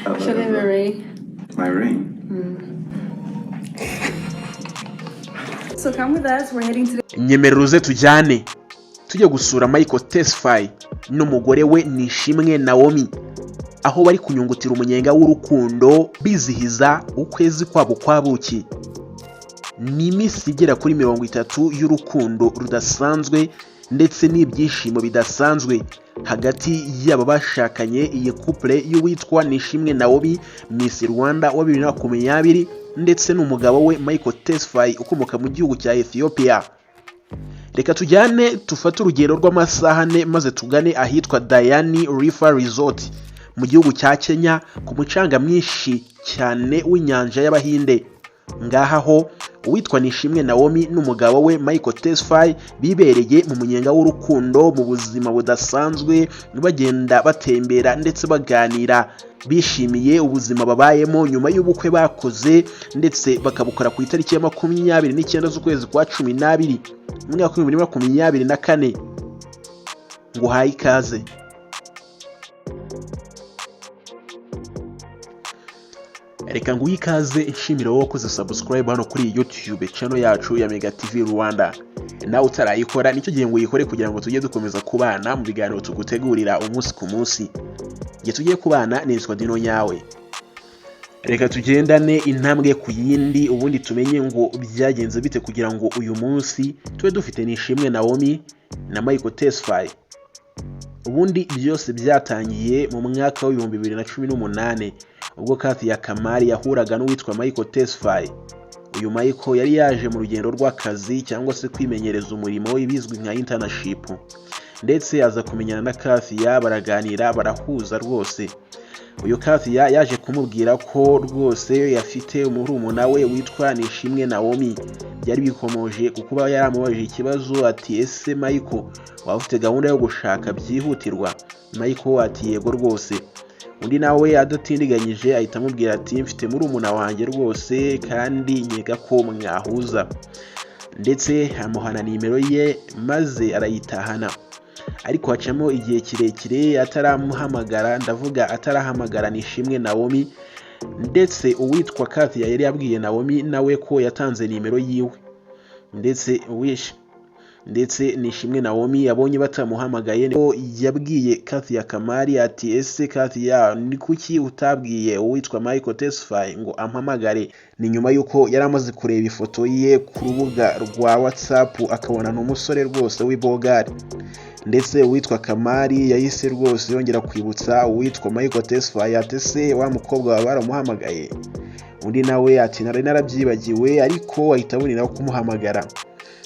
Actually, Marie. Irene. So come with us. We're heading to the... Nyemeruze tujyane tujye gusura Michael Tesfaye n'umugore we Nishimwe Naomi aho bari kunyungutira umunyenga w'urukundo bizihiza ukwezi kwabo kwa buki. Ni iminsi igera kuri 30 y'urukundo rudasanzwe ndetse n'ibyishimo bidasanzwe hagati y'aba bashakanye. Iyi couple y'uwitwa Nishimwe Naomi Miss Rwanda wa 2020 ndetse n'umugabo we Michael Tesfaye ukomoka mu gihugu cya Ethiopia. Reka tujyane tufate urugendo rw'amasaha 4 maze tugane ahitwa Diani River Resort mu gihugu cya Kenya ku mucanga mwinshi cyane w'inyanja y'Abahinde. Ngaha ho uwitwa Nishimwe Naomi n'umugabo we Michael Tesfaye bibereye mu munyenga w'urukundo mu buzima budasanzwe, bagenda batembera ndetse baganira, bishimiye ubuzima babayemo nyuma y'ubukwe bakoze ndetse bakabukora ku itariki ya 29 z'ukwezi kwa 12 mu mwaka wa 2024. ngo hayi ikaze. Reka nguhe ikaze nshimira wowe wakoze subscribe hano kuri YouTube channel yacu ya Mega TV Rwanda. Nawe utarayikora nicyo gihe ngo uyikore kugira ngo tujye dukomeza kubana mu biganiro tugutegurira umunsi ku munsi. Nge tugiye kubana nitwa Dino Nyawe. Reka tugendane intambwe ku yindi ubundi tumenye ngo byagenze bite kugira ngo uyu munsi tube dufite Nishimwe Naomi na Michael Tesfaye. Ubundi byose byatangiye mu mwaka wa 2018 ubwo Kathia Kamari yahuraga n'uwitwa Michael Tesfaye. Uyu Michael yari yaje mu rugendo rw'akazi cyangwa se kwimenyereza umurimo w'ibizwi nka internship, ndetse aza kumenyana na Kathia, baraganira barahuza rwose. Uyu Kathia yaje kumubwira ko rwose yafite umurumuna we witwa Nishimwe Naomi. Byari bikomoje kukuba yaramubajije ikibazo ati ese Michael waba ufite gahunda yo gushaka byihutirwa? Michael ati yego rwose. Undi nawe adatindiganyije ahita amubwira ati mfite murumuna wanjye rwose kandi nkeka ko mwahuza, ndetse amuhana nimero ye maze arayitahana. Ariko hacamo igihe kirekire ataramuhamagara, ndavuga atarahamagara Nishimwe Naomi, ndetse uwitwa Kathia yari yabwiye Naomi nawe ko yatanze nimero yiwe, ndetse Nishimwe Naomi yabonye batamuhamagaye ko yabwiye Kathia Kamari ati ese Kathia ni kuki utabwiye uwitwa Michael Tesfaye ngo ampamagare? Ni nyuma yuko yari amaze kureba ifoto ye ku rubuga rwa WhatsApp akabona n'umusore rwose w'ibogari, ndetse uwitwa Kamari yahise rwose yongera kwibutsa uwitwa Michael Tesfaye ati se wa mukobwa baramuhamagaye? Undi nawe ati narabyibagiwe, ariko ahita abonera kumuhamagara.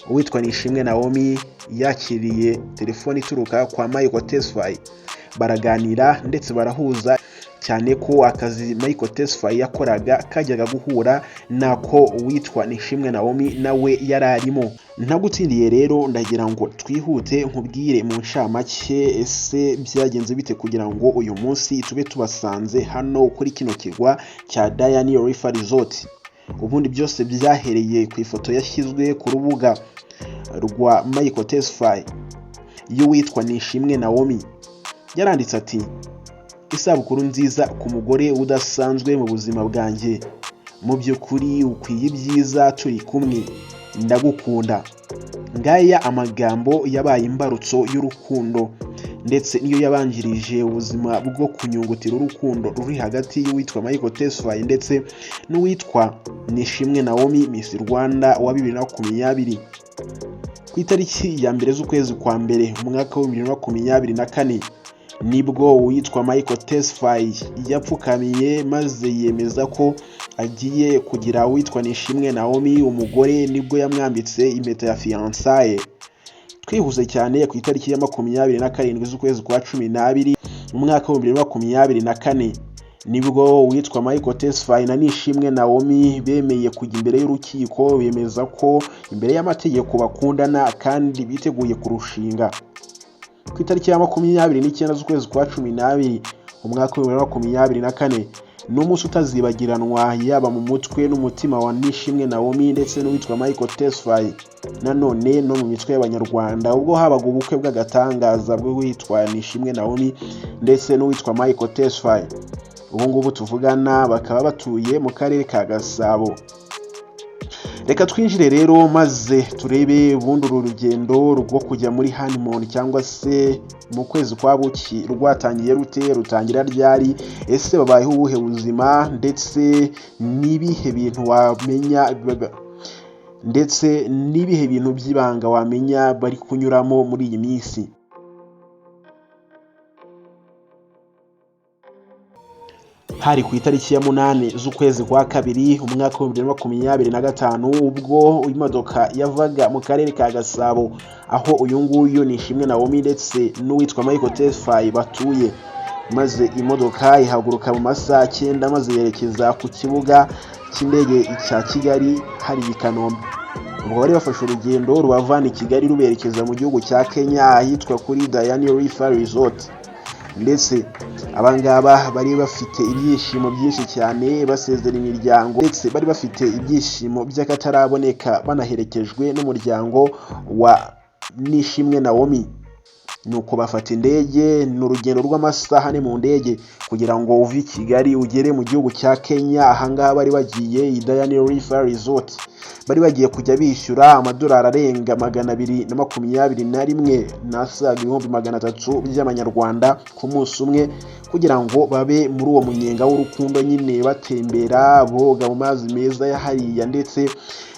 Uwitwa Nishimwe Naomi yakiriye telefoni ituruka kwa Michael Tesfaye, baraganira ndetse barahuza cyane ko akazi Michael Tesfaye yakoraga kajyaga guhura nako uwitwa Nishimwe Naomi nawe yararimo. Ntagutsindiye rero ndagira ngo twihute nkubwire mu nshamake ese byagenze bite kugira ngo uyu munsi tube tubasanze hano kuri kino kirwa cya Diani River Resort. Ubundi byose byahereye ku ifoto yashyizwe ku rubuga rwa Michael Tesfaye y'uwitwa Nishimwe Naomi. Yaranditse ati isabukuru nziza ku mugore udasanzwe mu buzima bwanjye, mu by'ukuri ukwiye ibyiza turi kumwe, ndagukunda. Ngaya amagambo yabaye imbarutso y'urukundo ndetse niyo yabanjirije ubuzima bwo kunyungutira urukundo ruri hagati y'uwitwa Michael Tesfaye ndetse n'uwitwa Nishimwe Naomi Miss Rwanda wa 2020. Ku itariki ya 2 z'ukwezi kwa mbere mu mwaka wa 2024 nibwo uwitwa Michael Tesfaye yapfukamiye maze yemeza ko agiye kugira uwitwa Nishimwe Naomi umugore, nibwo yamwambitse impeta ya fiançailles. Twihuse cyane ku itariki ya 27 z'ukwezi kwa 12 mu mwaka wa 2024 nibwo uwitwa Michael Tesfaye na Nishimwe Naomi bemeye kujya imbere y'urukiko, bemeza ko imbere y'amategeko bakundana kandi biteguye kurushinga. Ku itariki ya 29 z'ukwezi kwa 12 mu mwaka wa 2024 n'umunsi utazibagiranwa yaba mu mutwe n'umutima wa Nishimwe Naomi ndetse n'uwitwa Michael Tesfaye, nanone no mu mitwe y'Abanyarwanda, ubwo habaga ubukwe bw'agatangaza bwo witwa Nishimwe Naomi ndetse n'uwitwa Michael Tesfaye. ubu ngubu tuvugana bakaba batuye mu karere ka Gasabo. Reka twinjire rero maze turebe ubundi uru rugendo rwo kujya muri honeymoon cyangwa se mu kwezi kwa buki rwatangiye rute, rutangira ryari, ese babayeho ubuhe buzima, ndetse n'ibihe bintu wamenya ndetse n'ibihe bintu by'ibanga wamenya bari kunyuramo muri iyi minsi. Hari ku itariki ya 8 z'ukwezi kwa kabiri umwaka wa 2025 ubwo imodoka yavaga mu karere ka Gasabo aho uyu nguyu ni Ishimwe Naomi ndetse n'uwitwa Michael Tesfaye batuye, maze imodoka ihaguruka mu masaha 9 maze yerekeza ku kibuga cy'indege cya Kigali hari i Kanombe. Ubwo bari bafashe urugendo rubavana i Kigali ruberekeza mu gihugu cya Kenya ahitwa kuri Diani Reef Resort, ndetse abangaba bari bafite ibyishimo byinshi cyane basezera imiryango, ndetse bari bafite ibyishimo by'akataraboneka banaherekejwe n'umuryango wa Nishimwe Naomi. Nuko bafata indege, n'urugendo rw'amasaha mu ndege kugira ngo uve i Kigali ugere mu gihugu cya Kenya. Ahangaha bari bagiye i Diani Reef Resort, bari bagiye kujya bishyura amadolari arenga 221 n'asaga 300 by'amanyarwanda ku munsi umwe kugira ngo babe muri uwo munyenga w'urukundo nyine batembera boga mu mazi meza ya hariya, ndetse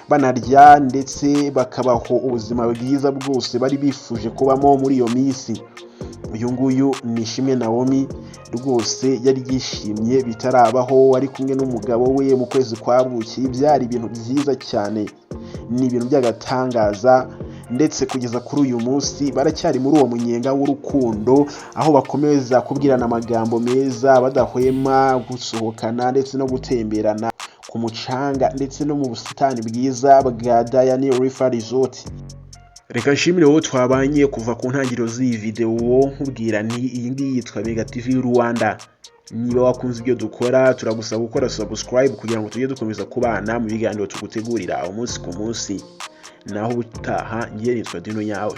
banarya, ndetse bakabaho ubuzima bwiza bwose bari bifuje kubamo muri iyo minsi. Uyu nguyu ni Ishimwe Naomi rwose yari yishimye bitarabaho, ari kumwe n'umugabo we mu kwezi kwa buki. Byari ibintu byiza cyane, ni ibintu by'agatangaza, ndetse kugeza kuri uyu munsi baracyari muri uwo munyenga w'urukundo aho bakomeza kubwirana amagambo meza badahwema gusohokana ndetse no gutemberana ku mucanga ndetse no mu busitani bwiza bwa Diani Reef Resort. Reka nshimire wowe twabanye kuva ku ntangiriro z'iyi video nkubwira nti iyi ngiyi yitwa Mega TV Rwanda. Niba wakunze ibyo dukora turagusaba gukora subscribe kugira ngo tujye dukomeza kubana mu biganiro tugutegurira umunsi ku munsi. Naho ubutaha ngiye nitwa Dino yawe.